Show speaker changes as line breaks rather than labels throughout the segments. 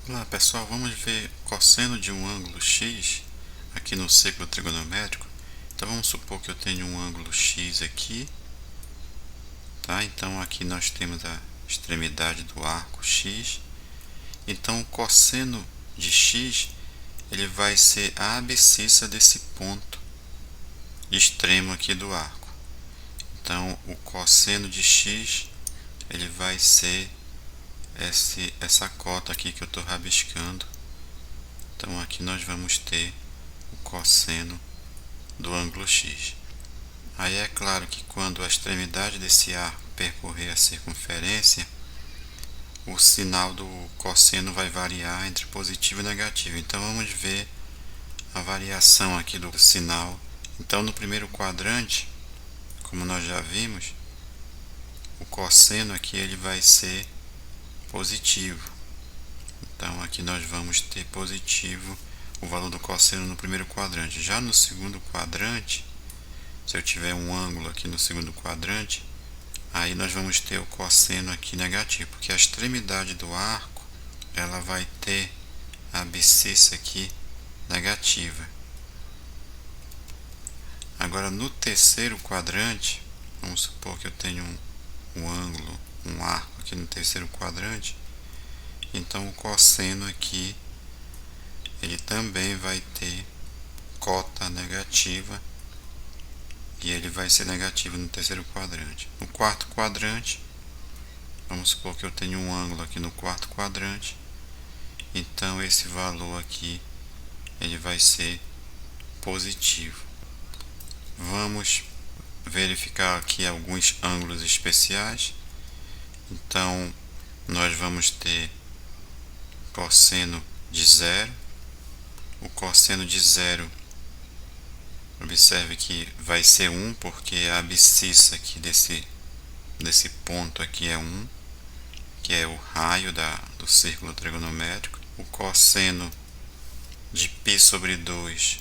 Olá pessoal, vamos ver cosseno de um ângulo x aqui no círculo trigonométrico. Então vamos supor que eu tenho um ângulo x aqui, tá? Então aqui nós temos a extremidade do arco x. Então o cosseno de x ele vai ser a abscissa desse ponto extremo aqui do arco. Então o cosseno de x ele vai ser essa cota aqui que eu estou rabiscando. Então aqui nós vamos ter o cosseno do ângulo x. Aí é claro que quando a extremidade desse arco percorrer a circunferência, o sinal do cosseno vai variar entre positivo e negativo. Então vamos ver a variação aqui do sinal. Então no primeiro quadrante, como nós já vimos, o cosseno aqui ele vai ser positivo. Então aqui nós vamos ter positivo o valor do cosseno no primeiro quadrante. Já no segundo quadrante, se eu tiver um ângulo aqui no segundo quadrante, aí nós vamos ter o cosseno aqui negativo, porque a extremidade do arco ela vai ter a abscissa aqui negativa. Agora no terceiro quadrante, vamos supor que eu tenho um ângulo, um arco aqui no terceiro quadrante, então o cosseno aqui ele também vai ter cota negativa e ele vai ser negativo no terceiro quadrante. No quarto quadrante, vamos supor que eu tenho um ângulo aqui no quarto quadrante, então esse valor aqui ele vai ser positivo. Vamos verificar aqui alguns ângulos especiais. Então nós vamos ter cosseno de zero. O cosseno de zero, observe que vai ser 1, porque a abscissa aqui desse ponto aqui é 1, que é o raio do círculo trigonométrico. O cosseno de π sobre 2,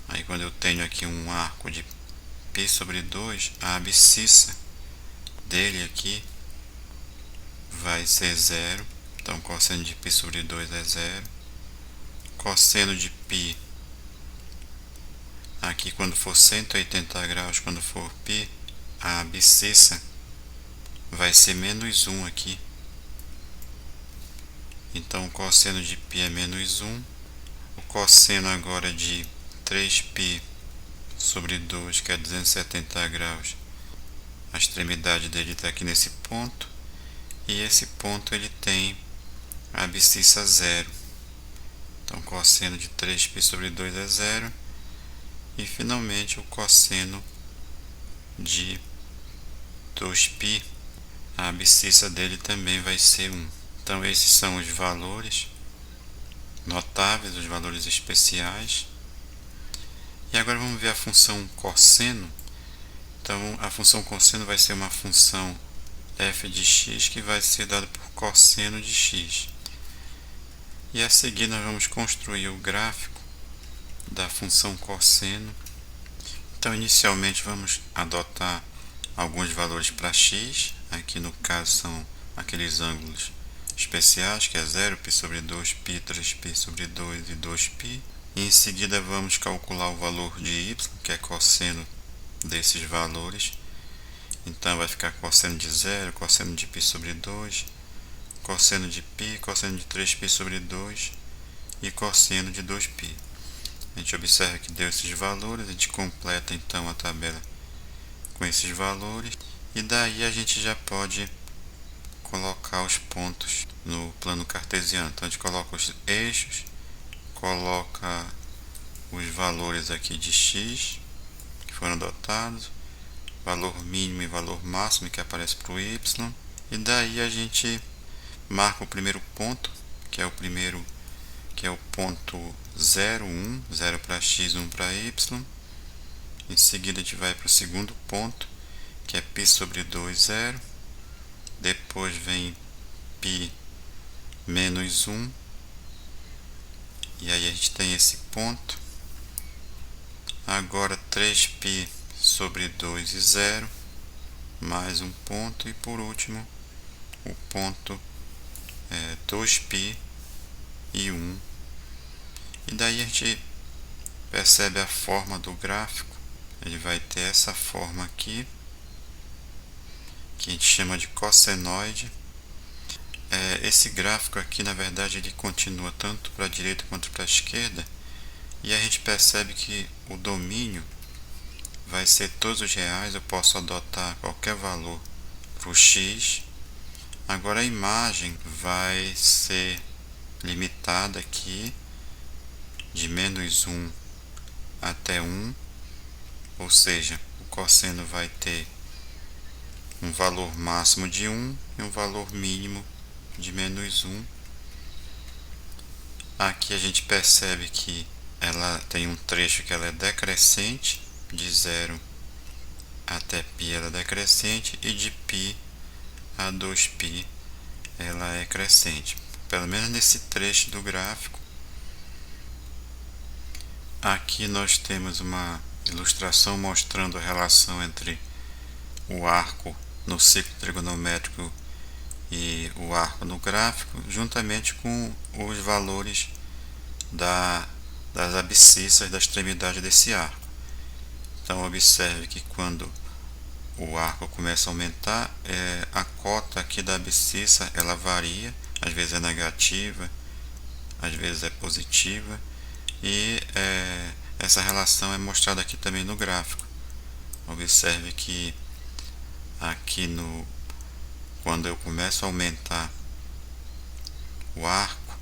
aí quando eu tenho aqui um arco de π sobre 2, a abscissa dele aqui vai ser 0. Então cosseno de π sobre 2 é 0. Cosseno de π, aqui quando for 180 graus, quando for π, a abscissa vai ser menos 1 aqui. Então o cosseno de π é menos 1. O cosseno agora de 3π sobre 2, que é 270 graus, a extremidade dele está aqui nesse ponto, e esse ponto ele tem a abscissa 0. Então cosseno de 3π sobre 2 é 0. E finalmente o cosseno de 2π, a abscissa dele também vai ser 1. Então esses são os valores notáveis, os valores especiais. E agora vamos ver a função cosseno. Então a função cosseno vai ser uma função f de x que vai ser dada por cosseno de x. E a seguir nós vamos construir o gráfico da função cosseno. Então inicialmente vamos adotar alguns valores para x. Aqui no caso são aqueles ângulos especiais, que é 0π sobre 2π, 3π sobre 2 e 2π. E em seguida vamos calcular o valor de y, que é cosseno desses valores. Então vai ficar cosseno de 0, cosseno de π sobre 2, cosseno de π, cosseno de 3π sobre 2 e cosseno de 2π. A gente observa que deu esses valores, a gente completa então a tabela com esses valores. E daí a gente já pode colocar os pontos no plano cartesiano. Então a gente coloca os eixos, coloca os valores aqui de x que foram adotados, valor mínimo e valor máximo que aparece para o y, e daí a gente marca o primeiro ponto, que é o ponto 0, 1, 0 para x, 1 para y. Em seguida a gente vai para o segundo ponto, que é π sobre 2, 0. Depois vem π menos 1. E aí a gente tem esse ponto. Agora 3π sobre 2 e 0. Mais um ponto. E por último o ponto 2π e 1. E daí a gente percebe a forma do gráfico. Ele vai ter essa forma aqui, que a gente chama de cossenoide. Esse gráfico aqui, na verdade, ele continua tanto para a direita quanto para a esquerda, e a gente percebe que o domínio vai ser todos os reais. Eu posso adotar qualquer valor para o x. Agora a imagem vai ser limitada aqui de -1 até 1, ou seja, o cosseno vai ter um valor máximo de 1 e um valor mínimo de -1. Aqui a gente percebe que ela tem um trecho que ela é decrescente, de 0 até π ela é decrescente, e de π a 2π ela é crescente, pelo menos nesse trecho do gráfico. Aqui nós temos uma ilustração mostrando a relação entre o arco no ciclo trigonométrico e o arco no gráfico, juntamente com os valores das abscissas da extremidade desse arco. Então observe que quando o arco começa a aumentar, a cota aqui da abscissa ela varia, às vezes é negativa, às vezes é positiva, e essa relação é mostrada aqui também no gráfico. Observe que aqui quando eu começo a aumentar o arco,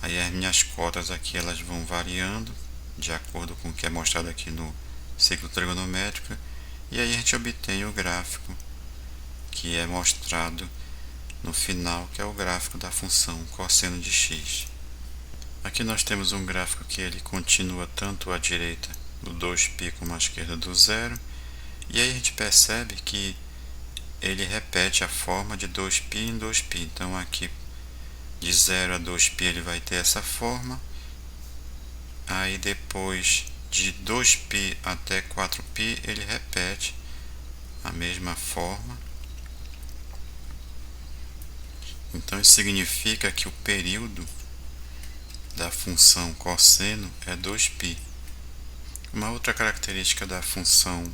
aí as minhas cotas aqui elas vão variando de acordo com o que é mostrado aqui no ciclo trigonométrico, e aí a gente obtém o gráfico que é mostrado no final, que é o gráfico da função cosseno de x. Aqui nós temos um gráfico que ele continua tanto à direita do 2π como à esquerda do 0, e aí a gente percebe que ele repete a forma de 2π em 2π. Então aqui de 0 a 2π ele vai ter essa forma, aí depois de 2π até 4π ele repete a mesma forma. Então isso significa que o período da função cosseno é 2π. Uma outra característica da função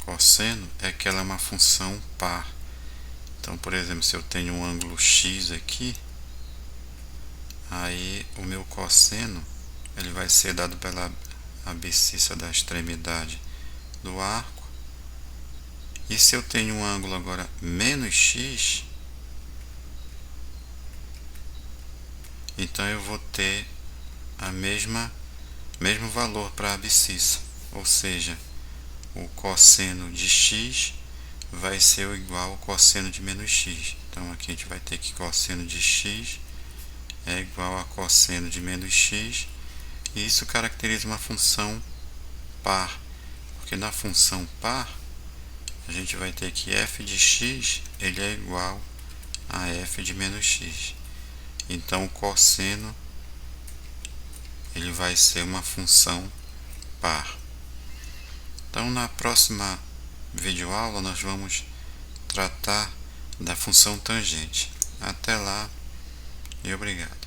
cosseno é que ela é uma função par. Então, por exemplo, se eu tenho um ângulo x aqui, aí o meu cosseno ele vai ser dado pela abscissa da extremidade do arco. E se eu tenho um ângulo agora menos x, então eu vou ter mesmo valor para a abscissa, ou seja, o cosseno de x vai ser igual ao cosseno de menos x. Então aqui a gente vai ter que cosseno de x é igual a cosseno de menos x, e isso caracteriza uma função par, porque na função par a gente vai ter que f de x ele é igual a f de menos x. Então o cosseno ele vai ser uma função par. Então na próxima videoaula nós vamos tratar da função tangente. Até lá e obrigado.